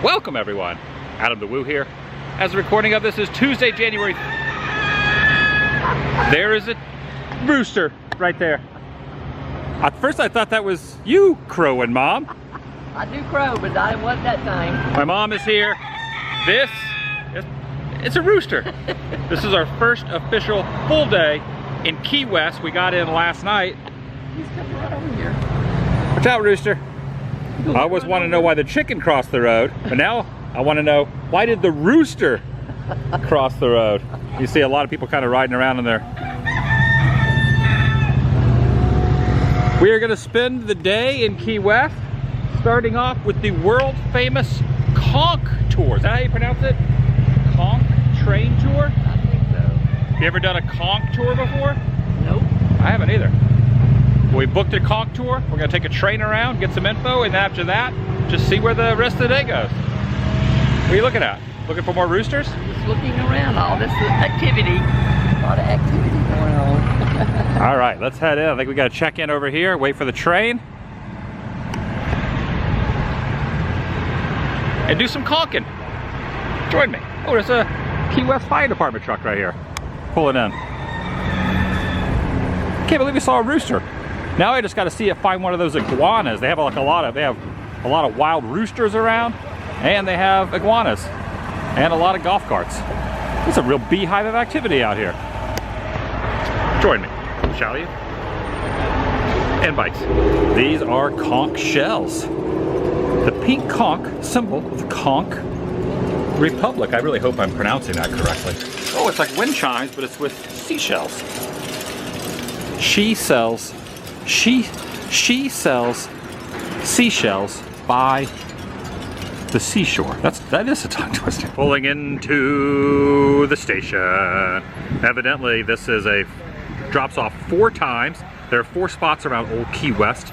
Welcome everyone, TheDailyWoo here. As the recording of this is Tuesday, January. There is a rooster right there. At first I thought that was you crowing, Mom. I do crow, but I wasn't that time. My mom is here. It's a rooster. This is our first official full day in Key West. We got in last night. He's coming right over here. Watch out, rooster. I always want to know why the chicken crossed the road, but now I want to know, why did the rooster cross the road? You see a lot of people kind of riding around in there. We are going to spend the day in Key West, starting off with the world famous Conch tour. Is that how you pronounce it? Conch train tour? I think so. You ever done a Conch tour before? Nope. I haven't either. We booked a Conch tour. We're going to take a train around, get some info, and after that, just see where the rest of the day goes. What are you looking at? Looking for more roosters? Just looking around, all this activity. A lot of activity going on. All right, let's head in. I think we got to check in over here, wait for the train, and do some conking. Join me. Oh, there's a Key West Fire Department truck right here, pulling in. Can't believe we saw a rooster. Now I just got to see it find one of those iguanas. They have like a lot of wild roosters around, and they have iguanas, and a lot of golf carts. It's a real beehive of activity out here. Join me, shall you? And bites. These are conch shells. The pink conch, symbol of the Conch Republic. I really hope I'm pronouncing that correctly. Oh, it's like wind chimes, but it's with seashells. She sells seashells by the seashore. That is a tongue twister. Pulling into the station. Evidently, this is drops off 4 times. There are 4 spots around Old Key West,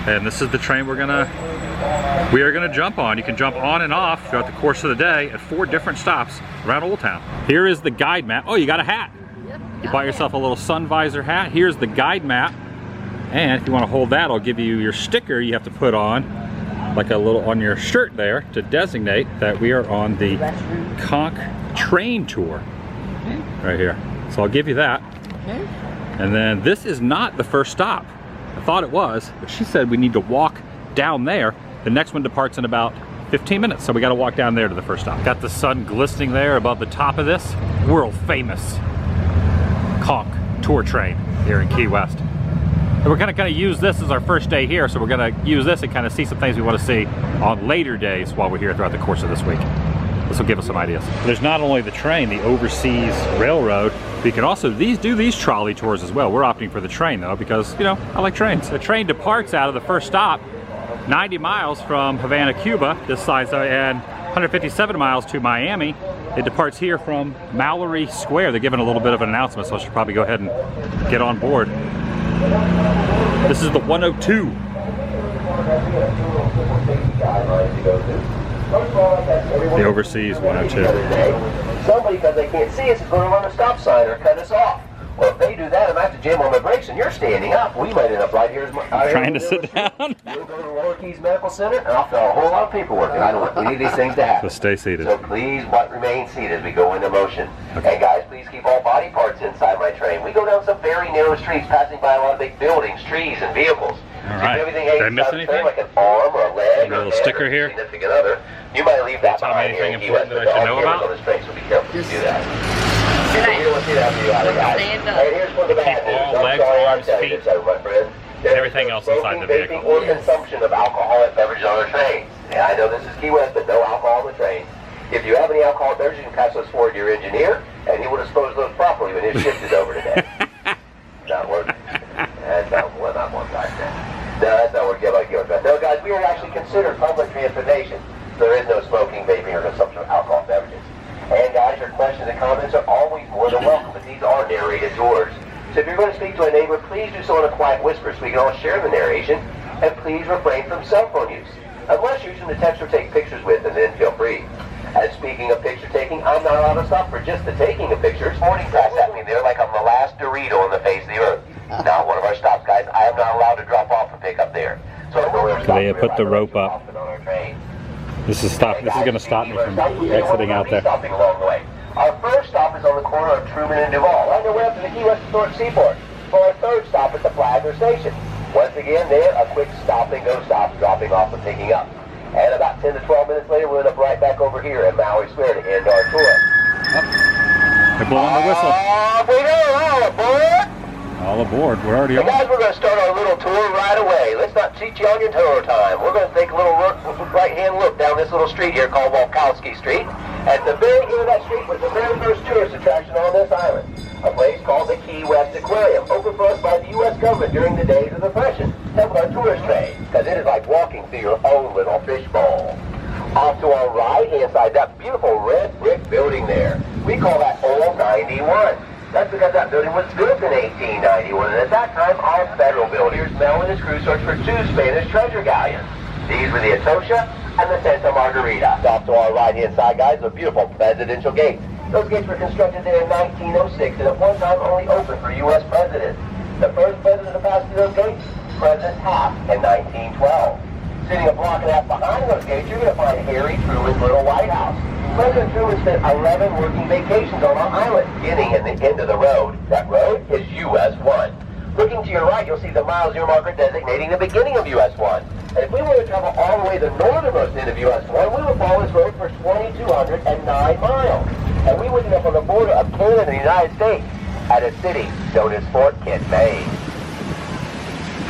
and this is the train we are gonna jump on. You can jump on and off throughout the course of the day at 4 different stops around Old Town. Here is the guide map. Oh, you got a hat. You buy yourself a little sun visor hat. Here's the guide map, and if you want to hold that, I'll give you your sticker you have to put on, like a little on your shirt there, to designate that we are on the Conch train tour. Right here. So I'll give you that. Okay. And then this is not the first stop. I thought it was, but she said we need to walk down there. The next one departs in about 15 minutes, so we got to walk down there to the first stop. Got the sun glistening there above the top of this world famous Conch tour train here in Key West. And we're gonna use this as our first day here, so we're gonna use this and kind of see some things we want to see on later days while we're here throughout the course of this week. This will give us some ideas. There's not only the train, the overseas railroad, but you can also do these trolley tours as well. We're opting for the train though, because, you know, I like trains. The train departs out of the first stop 90 miles from Havana, Cuba, this side, and 157 miles to Miami. It departs here from Mallory Square. They're giving a little bit of an announcement, so I should probably go ahead and get on board. This is the 102. The overseas 102. Somebody, because they can't see us, is going to run a stop sign or cut us off. Well, if they do that and I have to jam on my brakes and you're standing up, we might end up right here. Trying to sit down. We'll go to the Lower Keys Medical Center and I'll fill out a whole lot of paperwork, and I don't want any of these things to happen. So stay seated. So please remain seated as we go into motion. Okay. And guys, please keep all body parts inside my train. We go down some very narrow streets, passing by a lot of big buildings, trees, and vehicles. All right. Everything Did I miss anything? like an arm or a leg, a little sticker here. Significant other. You might leave that Tell me anything important that I should know about? On this train, so be careful to do that. Good night. We don't want to see that for you either, guys. Stand up. Hey, here's one of the bad news. all I'm legs, sorry, arms, I'm telling you feet, so, my friend. and everything else inside the vehicle. Vaping or consumption of alcoholic beverages on our trains. Yeah, I know this is Key West, but no alcohol on the train. If you have any alcoholic beverages, you can pass those forward to your engineer, and he will dispose those properly when his shift is over today. Not working. That's not one time. No, that's not working. No, guys, we are actually considered public transportation. There is no smoking, vaping, or consumption of alcohol beverages. And guys, your questions and comments are always more than welcome, but these are narrated tours. So if you're going to speak to a neighbor, please do so in a quiet whisper so we can all share the narration, and please refrain from cell phone use. Unless you're using the text or take pictures with, and then feel free. And speaking of picture taking, I'm not allowed to stop for just the taking of pictures. Morning press at me there like I'm the last Dorito on the face of the earth. Not one of our stops, guys. I am not allowed to drop off and pick up there. So They put the rope up. This is going to stop me from exiting out there. Stopping along the way. Our first stop is on the corner of Truman and Duval, on the way up to the Key West Historic Seaport, for our third stop at the Flagler Station. Once again, there, a quick stop-and-go stop, dropping off and picking up. And about 10 to 12 minutes later, we'll end up right back over here at Maui Square to end our tour. They're blowing the whistle. We go, all aboard! All aboard. We're already So on. guys, we're going to start our little tour right away. Let's not cheat you on your tour time. We're going to take a little right-hand look down this little street here called Walkowski Street. At the very end of that street was the very first tourist attraction on this island, a place called the Key West Aquarium, opened for us by the U.S. government during the days of the Depression, helping our tourist trade, because it is like walking through your own little fishbowl. Off to our right-hand side, that beautiful red brick building there, we call that Old 91. That's because that building was built in 1891, and at that time, our federal builders, Mel and his crew, searched for two Spanish treasure galleons. These were the Atocha and the Santa Margarita. Off to our right-hand side, guys, a beautiful presidential gate. Those gates were constructed there in 1906, and at one time only open for U.S. presidents. The first president to pass through those gates, President Taft, in 1912. Sitting a block and a half behind those gates, you're going to find Harry Truman's little White House. President Truman spent 11 working vacations on our island, beginning at the end of the road. That road is US 1. Looking to your right, you'll see the miles year marker designating the beginning of US 1. And if we were to travel all the way to the northernmost end of US 1, we would follow this road for 2,209 miles. And we would end up on the border of Canada and the United States at a city known as Fort Kent,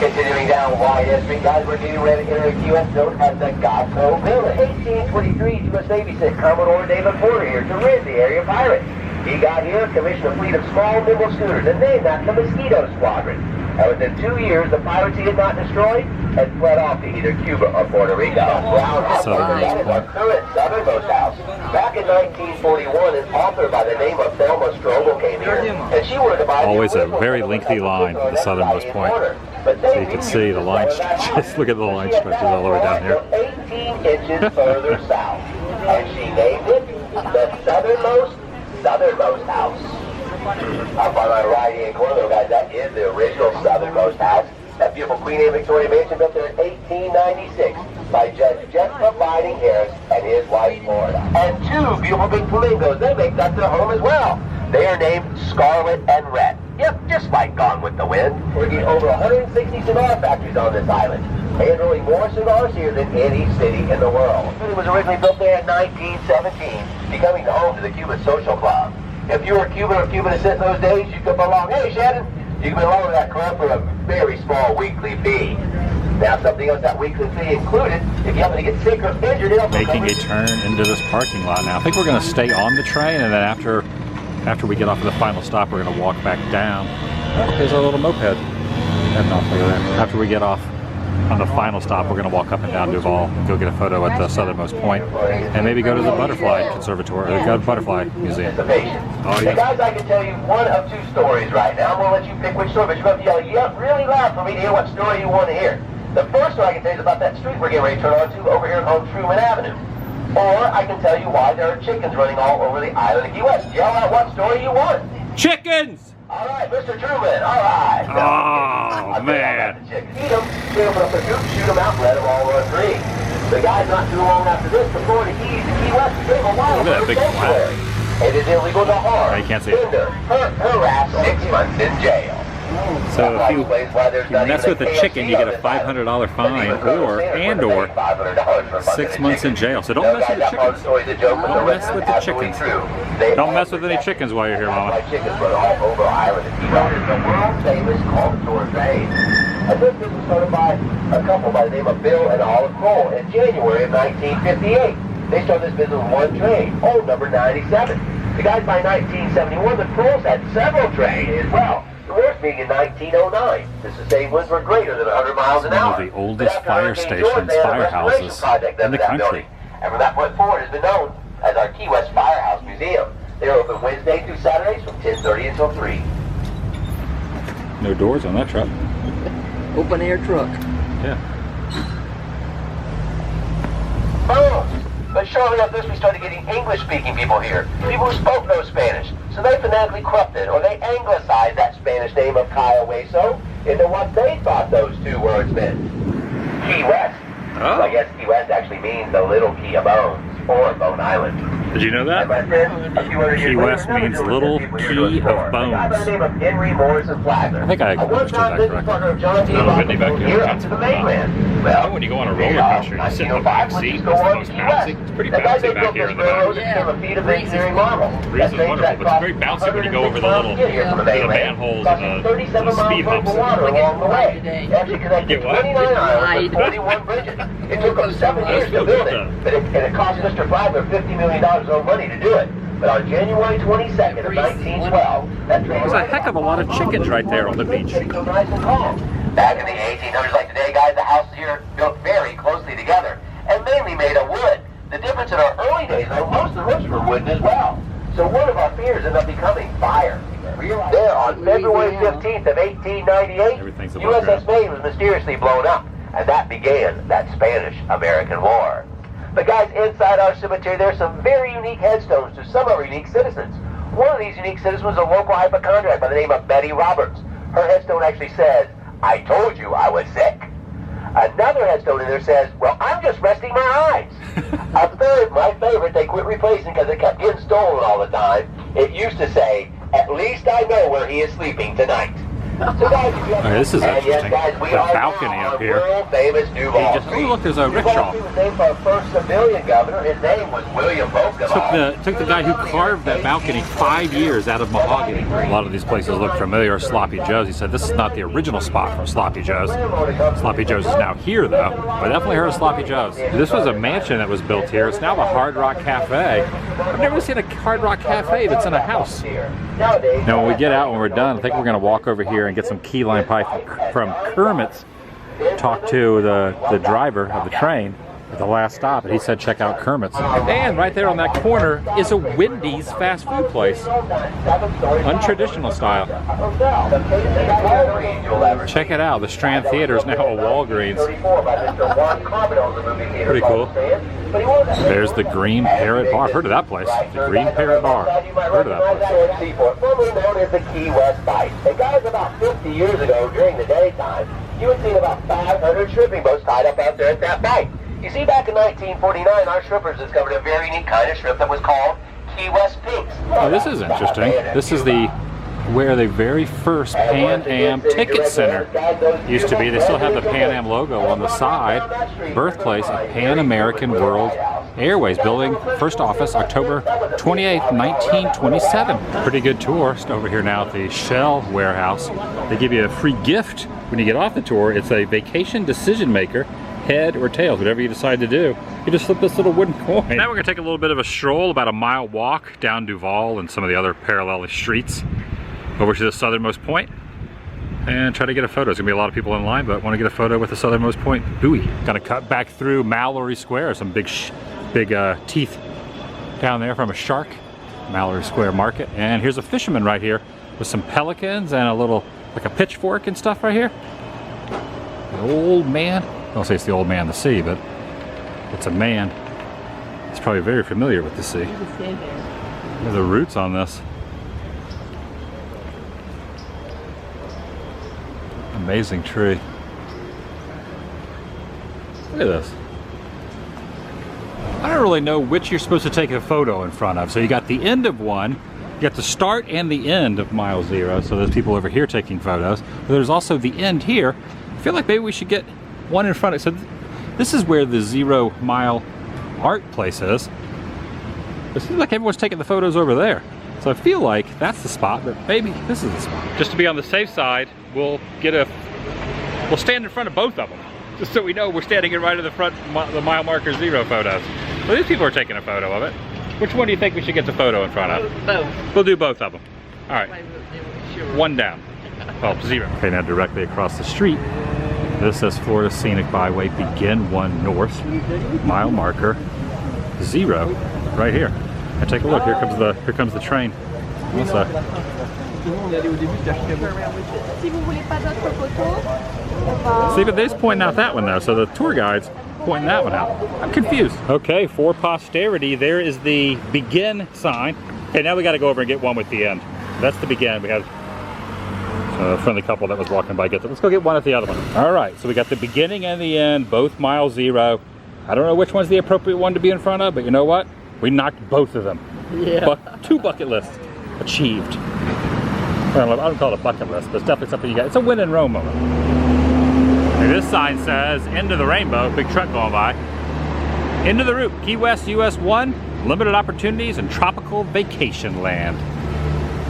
Continuing down YS Street, guys, we're getting ready to enter a Key West known as the Gosco Village. 1823, U.S. Navy sent Commodore David Porter here to rid the area of pirates. He got here, commissioned a fleet of small, nimble schooners, and named that the Mosquito Squadron. And within 2 years, the pirates he had not destroyed had fled off to either Cuba or Puerto Rico. Brown House, that is our current Southernmost house. Back in 1941, an author by the name of Thelma Strobel came here, and she wanted to buy Always a very lengthy line at the southernmost point. So you can see the line stretches. Look at the line stretches all the way down here. 18 inches further south, and she named it the Southernmost house. Up on my right-hand corner, though, guys, that is the original Southernmost house. That beautiful Queen Anne Victoria mansion built there in 1896 by Judge Jessica Binding Harris and his wife, Florida. And two beautiful big flamingos, they make that their home as well. They are named Scarlet and Red. Yep, just like Gone with the Wind. We're getting over 160 cigar factories on this island, and rolling more cigars here than any city in the world. It was originally built there in 1917, becoming the home to the Cuban Social Club. If you were Cuban or Cubanisant in those days, you could belong. Hey, Shannon, you could belong to that club for a very small weekly fee. Now, something else that weekly fee included, if you happen to get sick or injured, it'll Making a turn into this parking lot now. I think we're going to stay on the train, and then after we get off of the final stop, we're going to walk back down. Oh, there's our little moped heading off over there. After we get off on the final stop, we're going to walk up and down Duval and go get a photo at the southernmost point, and maybe go to the Butterfly Conservatory, or the Butterfly Museum. Oh, yeah. Guys, I can tell you one of two stories right now. I'm going to let you pick which story, but you're going to have to yell really loud for me to hear what story you want to hear. The first one I can tell you is about that street we're getting ready to turn on to over here on Truman Avenue. Or I can tell you why there are chickens running all over the island of Key West. Yell out what story you want. Chickens! All right, Mr. Truman, all right. Oh, man. Eat them, open up the coop, shoot them out, let them all run free. The guy's not too long after this, the Florida Keys to Key West became a wild Look at that big sanctuary. It is illegal to harm, You can't see it. hinder, harass, 6 months in jail. So if you mess with a chicken, you get a $500 fine or 6 months in jail. So don't mess with the chickens. Don't mess with the chickens. Don't mess with any chickens while you're here, Mama. Chickens run all over Ireland. It is the world famous culture trade. And this was started by a couple by the name of Bill and Olive Kroll in January of 1958. They started this business with one train, old number 97. The guys by 1971, the Krolls had several trains as well. The worst being in 1909. This is saying winds were greater than 100 miles an hour. One of the oldest fire stations, firehouses in the country. And from that point forward, has been known as our Key West Firehouse Museum. They're open Wednesday through Saturdays from 10:30 until 3. No doors on that truck. Open air truck. Yeah. Boom! But shortly after this, we started getting English-speaking people here. People who spoke no Spanish. So they phonetically corrupted, or they anglicized that Spanish name of Cayo Hueso into what they thought those two words meant. Key West. Oh. So I guess Key West actually means the little key of bones, or Bone Island. Did you know that? Key West means little key of bones. I think I understood that correctly. It's a little windy back here. Up to the mainland. Well, when you go on a roller coaster, you sit in the back seat, it's the most bouncy. It's pretty bouncy back here in the back. The reason is wonderful, but it's very bouncy when you go over the little manholes and the little speed humps. Get what? It took them 7 years to build it, and it cost Mr. Flagler $50 million of money to do it. But on January 22nd of 1912, that train... There's a heck of a lot of chickens right there on the beach. Back in the 1800s, like today, guys, the houses here built very closely together and mainly made of wood. The difference in our early days, though, most of the roofs were wooden as well. So one of our fears ended up becoming fire. There, on February 15th of 1898, USS Maine was mysteriously blown up, and that began that Spanish-American War. But guys, inside our cemetery, there's some very unique headstones to some of our unique citizens. One of these unique citizens was a local hypochondriac by the name of Betty Roberts. Her headstone actually says, "I told you I was sick." Another headstone in there says, "Well, I'm just resting my eyes." A third, my favorite, they quit replacing because it kept getting stolen all the time. It used to say, "At least I know where he is sleeping tonight." So guys, if you have This is interesting. yes, guys, we The are balcony now up here. World-famous Duval. Oh, look, there's a rickshaw. He was named for our first civilian governor. His name was William Bokenhoff. Took the guy who carved that balcony 5 years out of mahogany. A lot of these places look familiar. Sloppy Joe's. He said this is not the original spot from Sloppy Joe's. Sloppy Joe's is now here though. I definitely heard of Sloppy Joe's. This was a mansion that was built here. It's now the Hard Rock Cafe. I've never seen a Hard Rock Cafe that's in a house. Now when we get out, when we're done, I think we're going to walk over here and get some key lime pie from Kermit's. Talk to the driver of the train at the last stop, and he said check out Kermit's. And right there on that corner is a Wendy's fast food place. Untraditional style. Check it out. The Strand Theater is now a Walgreens. Pretty cool. There's the Green Parrot Bar. I've heard of that place. The Green Parrot Bar. Heard of that place. Formerly known as the Key West Bight. And guys, about 50 years ago during the daytime, you would see about 500 shrimping boats tied up out there at that bight. You see, back in 1949, our shrimpers discovered a very unique kind of shrimp that was called Key West pinks. Oh, this is interesting. This is where the very first Pan Am Ticket Center used to be. They still have the Pan Am logo on the side. Birthplace of Pan American World Airways. Building first office October 28th, 1927. Pretty good tour. Just over here now at the Shell warehouse. They give you a free gift when you get off the tour. It's a vacation decision maker. Head or tails, whatever you decide to do. You just slip this little wooden coin. Now we're gonna take a little bit of a stroll, about a mile walk down Duval and some of the other parallel streets over to the southernmost point and try to get a photo. There's gonna be a lot of people in line, but want to get a photo with the southernmost point buoy. Gonna cut back through Mallory Square, some big teeth down there from a shark. Mallory Square Market, and here's a fisherman right here with some pelicans and a little, like a pitchfork and stuff right here. An old man. I don't say it's the old man of the sea, but it's a man. He's probably very familiar with the sea. Look at the roots on this. Amazing tree. Look at this. I don't really know which you're supposed to take a photo in front of. So you got the end of one, you got the start and the end of mile zero. So there's people over here taking photos. But there's also the end here. I feel like maybe we should get one in front of. So this is where the 0 mile art place is. It seems like everyone's taking the photos over there. So I feel like that's the spot, but maybe this is the spot. Just to be on the safe side, we'll stand in front of both of them. Just so we know we're standing right in the front, the mile marker 0 photos. So these people are taking a photo of it. Which one do you think we should get the photo in front of? Both. We'll do both of them. All right. One down. Well, 0. Okay, now directly across the street, this says Florida Scenic Byway, begin 1 north, mile marker 0, right here. And take a look. Here comes the train. What's that? See, but they're just pointing out that one though. So the tour guide's pointing that one out. I'm confused. Okay, for posterity, there is the begin sign. Okay, now we got to go over and get one with the end. That's the begin. We have A friendly couple that was walking by get that. Let's go get one at the other one. All right, so we got the beginning and the end, both mile 0. I don't know which one's the appropriate one to be in front of, but you know what? We knocked both of them. Yeah. 2 bucket lists achieved. I don't call it a bucket list, but it's definitely something you got. It's a win in Rome moment. And this sign says, end of the rainbow, big truck going by. End of the route, Key West, US 1, limited opportunities and tropical vacation land.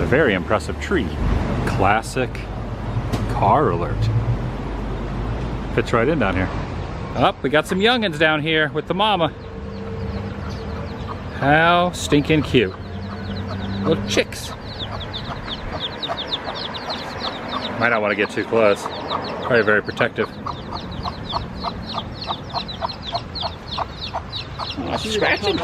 A very impressive tree. Classic car alert. Fits right in down here. Oh, we got some youngins down here with the mama. How stinking cute. Little chicks. Might not want to get too close. Probably very protective. Oh, she's scratching.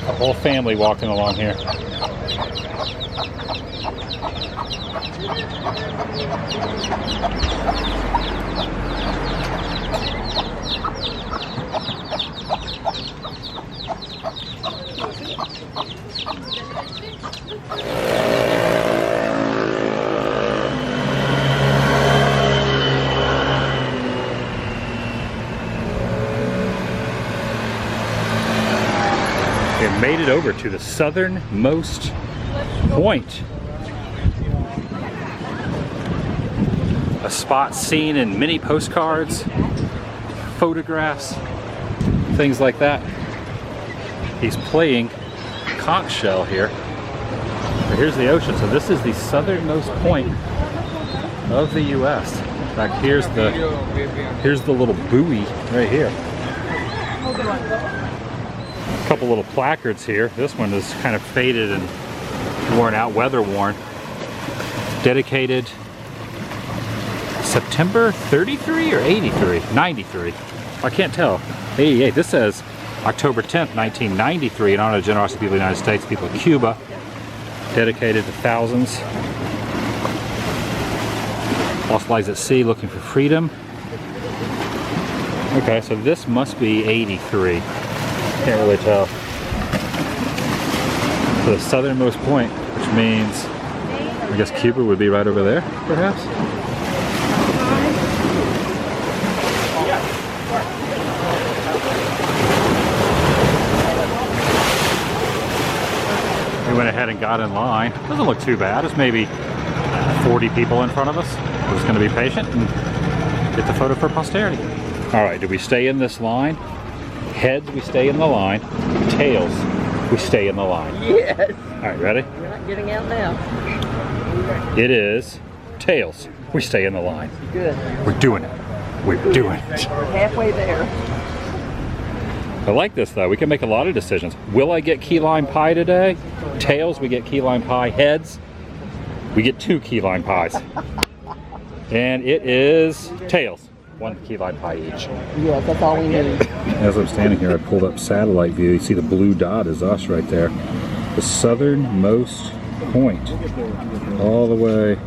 A whole family walking along here. We made it over to the southernmost point. A spot seen in many postcards, photographs, things like that. He's playing conch shell here. But here's the ocean. So this is the southernmost point of the U.S. In fact, here's the little buoy right here. A couple little placards here. This one is kind of faded and worn out, weather worn. Dedicated September 33 or 83? 93. I can't tell. 88. This says October 10th, 1993, in honor of the generosity of the people of the United States, people of Cuba. Dedicated to thousands. Lost lives at sea looking for freedom. Okay, so this must be 83. Can't really tell. To the southernmost point, which means, I guess Cuba would be right over there, perhaps? We went ahead and got in line. Doesn't look too bad. There's maybe 40 people in front of us. We're just going to be patient and get the photo for posterity. All right, do we stay in this line? Heads, we stay in the line. Tails, we stay in the line. Yes. All right, ready? We're not getting out now. It is tails. We stay in the line. Good. We're doing it. We're doing it. We're halfway there. I like this though. We can make a lot of decisions. Will I get key lime pie today? Tails, we get key lime pie. Heads, we get 2 key lime pies. And it is tails. 1 key lime pie each. Yeah, that's all we need. As I'm standing here, I pulled up satellite view. You see the blue dot is us right there. The southernmost point. All the way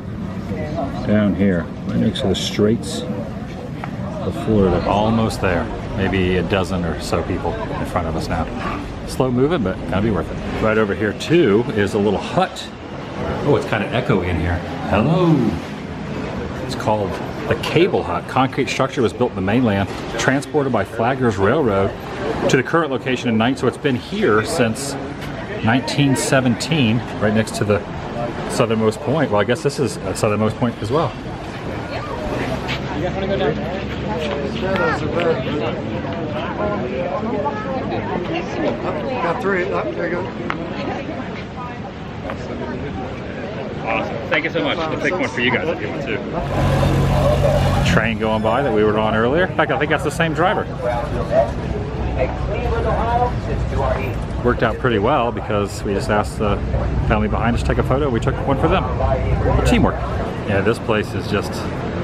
down here. Right next to the Straits of Florida. Almost there. Maybe a dozen or so people in front of us now. Slow moving, but gonna be worth it. Right over here too is a little hut. Oh, it's kind of echoey in here. Hello. It's called the Cable Hut. Concrete structure was built in the mainland, transported by Flaggers Railroad to the current location in Night. So it's been here since 1917, right next to the southernmost point. Well, I guess this is a southernmost point as well. You guys want to go down there? Got 3. There you go. Awesome. Thank you so much. I'll take one for you guys if you want to. Train going by that we were on earlier. In fact, I think that's the same driver. Worked out pretty well because we just asked the family behind us to take a photo. We took one for them. Teamwork. Yeah, this place is just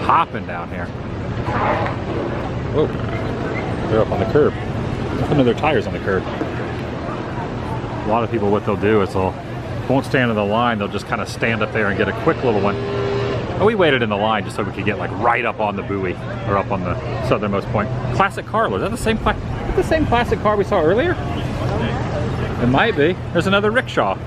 hopping down here. Whoa. They're up on the curb. Nothing of their tires on the curb. A lot of people, what they'll do is won't stand in the line, they'll just kind of stand up there and get a quick little one. Oh, we waited in the line just so we could get like right up on the buoy or up on the southernmost point. Classic car. Was that the same classic car we saw earlier? It might be. There's another rickshaw.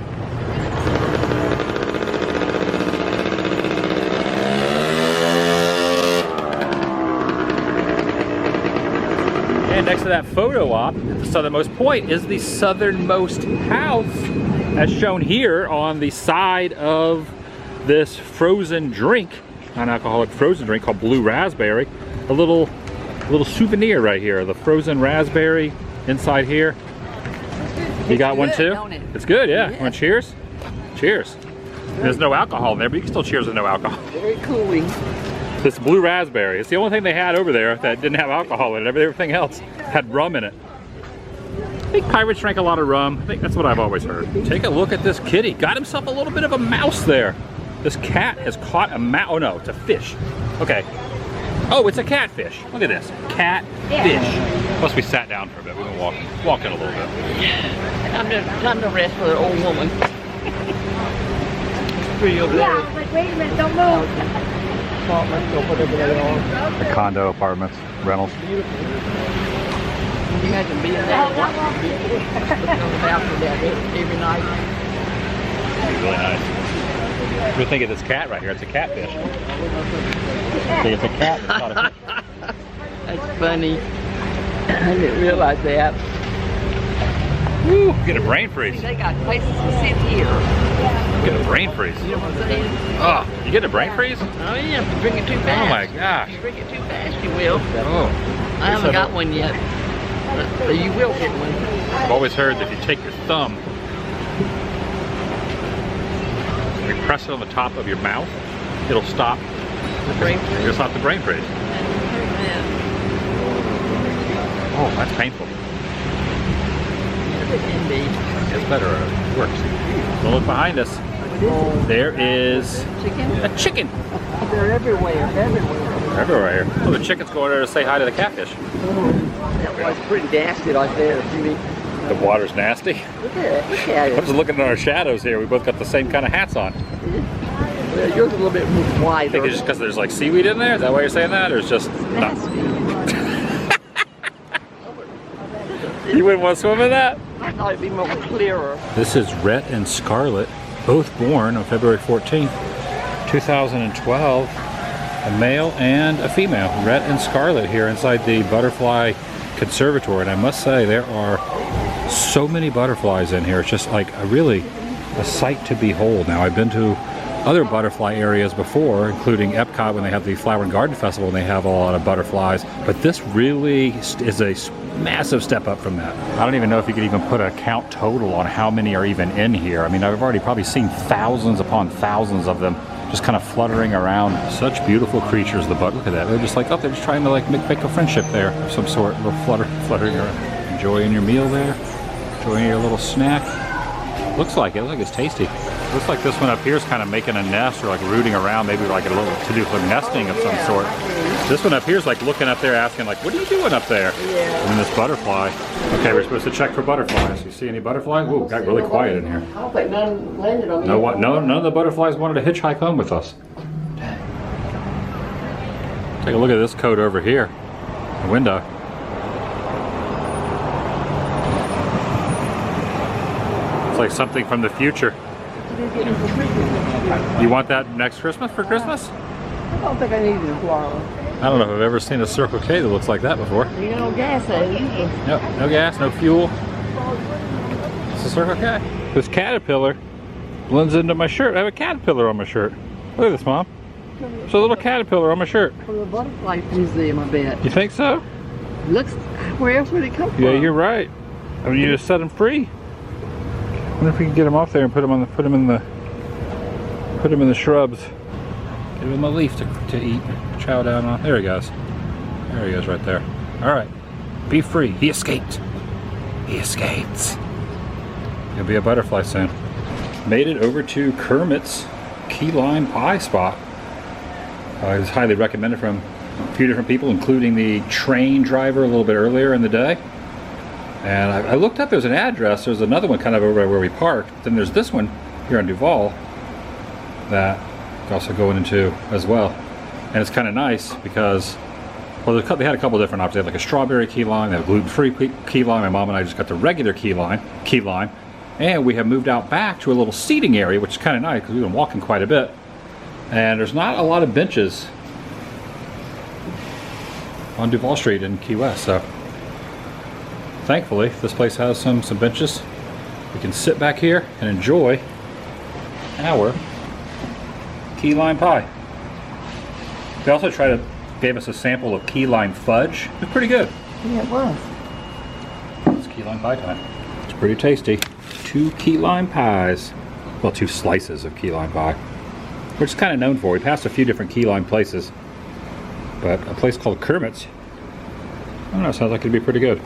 And next to that photo op at the southernmost point is the southernmost house, as shown here on the side of this frozen drink, non-alcoholic frozen drink called Blue Raspberry. A little souvenir right here, the frozen raspberry inside here. You got one too? It's good, yeah. Want to cheers? Cheers. There's no alcohol in there, but you can still cheers with no alcohol. Very cooling. This blue raspberry. It's the only thing they had over there that didn't have alcohol in it. Everything else had rum in it. I think pirates drank a lot of rum. I think that's what I've always heard. Take a look at this kitty. Got himself a little bit of a mouse there. This cat has caught a mouse. Oh no, it's a fish. Okay. Oh, it's a catfish. Look at this. Catfish. Plus we sat down for a bit. We've been walking a little bit. Time to rest for the old woman. Pretty over there. Yeah, but wait a minute, don't move. Apartments or whatever they are. The condo apartments, rentals. Beautiful. Can you imagine being there? Looking on the balcony down there every night. It'd be really nice. What do you think of this cat right here? It's a catfish. I think it's a cat. It's not a fish. That's funny. I didn't realize that. Woo, get a brain freeze. They got places to sit here. Get a brain freeze. You know what I'm saying? Oh, you get a brain freeze? Oh yeah, if you drink it too fast. Oh my gosh. If you drink it too fast, you will. Oh. I haven't got one yet. But you will get one. I've always heard that if you take your thumb and you press it on the top of your mouth, it'll stop The brain freeze. It'll stop the brain freeze. Oh, that's painful. It can be. It's better. It works. Don't look behind us. There is Chicken? a chicken. They're everywhere. Everywhere here. Oh, the chicken's going there to say hi to the catfish. That was pretty nasty like that. The water's nasty. Look at it. Look at I'm it. just looking at our shadows here. We both got the same kind of hats on. Well, yours is a little bit I wider. think it's just because there's like seaweed in there. Is that why you're saying that? Or it's just not? You wouldn't want to swim in that? I thought it'd be more clearer. This is Rhett and Scarlett, both born on February 14th, 2012. A male and a female, Rhett and Scarlett, here inside the butterfly conservatory. And I must say, there are so many butterflies in here. It's just like a sight to behold. Now, I've been to other butterfly areas before, including Epcot when they have the Flower and Garden Festival and they have a lot of butterflies. But this really is a massive step up from that. I don't even know if you could even put a count total on how many are even in here. I mean, I've already probably seen thousands upon thousands of them just kind of fluttering around. Such beautiful creatures, the bud. Look at that. They're just like, oh, they're just trying to like make a friendship there of some sort. A little fluttering around. Enjoying your meal there. Enjoying your little snack. Looks like it. Looks like it's tasty. Looks like this one up here is kind of making a nest or like rooting around, maybe like a little to do some nesting of some sort. This one up here is like looking up there asking like, what are you doing up there? Yeah. And then this butterfly. Okay, we're supposed to check for butterflies. You see any butterflies? Ooh, got really quiet in here. I don't think none landed on me. No, none of the butterflies wanted to hitchhike home with us. Take a look at this coat over here. The window. It's like something from the future. You want that next Christmas for Christmas? I don't think I need it tomorrow. I don't know if I've ever seen a Circle K that looks like that before. You got no gas either. Nope, no gas, no fuel. It's a Circle K. This caterpillar blends into my shirt. I have a caterpillar on my shirt. Look at this, Mom. There's a little caterpillar on my shirt. From the butterfly museum, I bet. You think so? Looks, where else would it come from? Yeah, you're right. I mean, you just set them free. I wonder if we can get them off there and put them in the shrubs. Give him a leaf to eat, chow down on. There he goes. There he goes right there. All right, be free. He escaped. He escaped. He'll be a butterfly soon. Made it over to Kermit's key lime pie spot. It was highly recommended from a few different people, including the train driver a little bit earlier in the day. And I looked up, there's an address, there's another one kind of over where we parked, then there's this one here on Duval that also going into as well. And it's kind of nice because, well, they had a couple different options. They had like a strawberry key lime, they had a gluten-free key lime. My mom and I just got the regular key lime. And we have moved out back to a little seating area, which is kind of nice because we've been walking quite a bit. And there's not a lot of benches on Duval Street in Key West, so thankfully this place has some benches. We can sit back here and enjoy our key lime pie. They also gave us a sample of key lime fudge. It was pretty good. Yeah, it was. It's key lime pie time. It's pretty tasty. 2 key lime pies. Well, 2 slices of key lime pie, which is kind of known for. We passed a few different key lime places, but a place called Kermit's, I don't know, sounds like it'd be pretty good.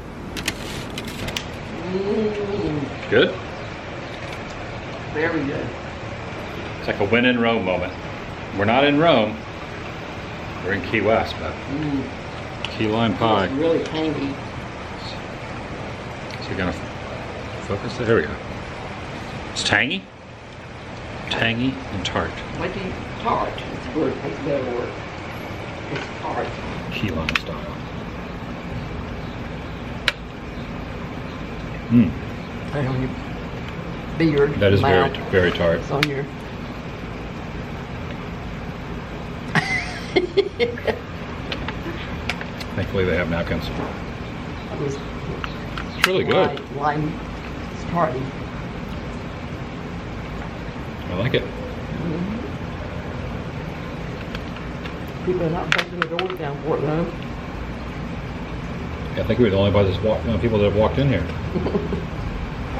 Good? Very good. It's like a when in Rome moment. We're not in Rome, we're in Key West, but key lime pie. It's really tangy. So we're gonna focus there. There we go. It's tangy? Tangy and tart. Like tart. It's a word. It's a better word. It's tart. Key lime style. Right on your beard. That is mouth. very tart. It's on your. Thankfully they have napkins. It's It's really good. Lime. It's tarty. I like it. People are not breaking the doors down for it though. I think we were the only people that have walked in here.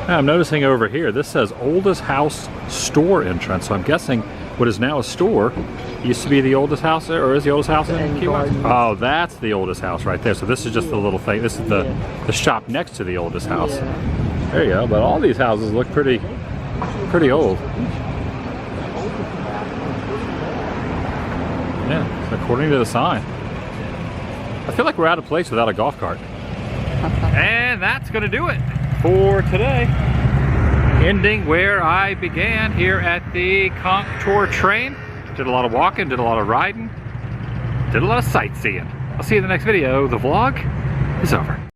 I'm noticing over here, this says oldest house store entrance. So I'm guessing what is now a store used to be the oldest house there, or is the oldest house in Key West? Oh, that's the oldest house right there. So this is just the little thing. This is the shop next to the oldest house. Yeah. There you go. But all these houses look pretty old. Yeah, according to the sign. I feel like we're out of place without a golf cart. And that's gonna do it for today. Ending where I began, here at the Conch tour train. Did a lot of walking, did a lot of riding, did a lot of sightseeing. I'll see you in the next video. The vlog is over.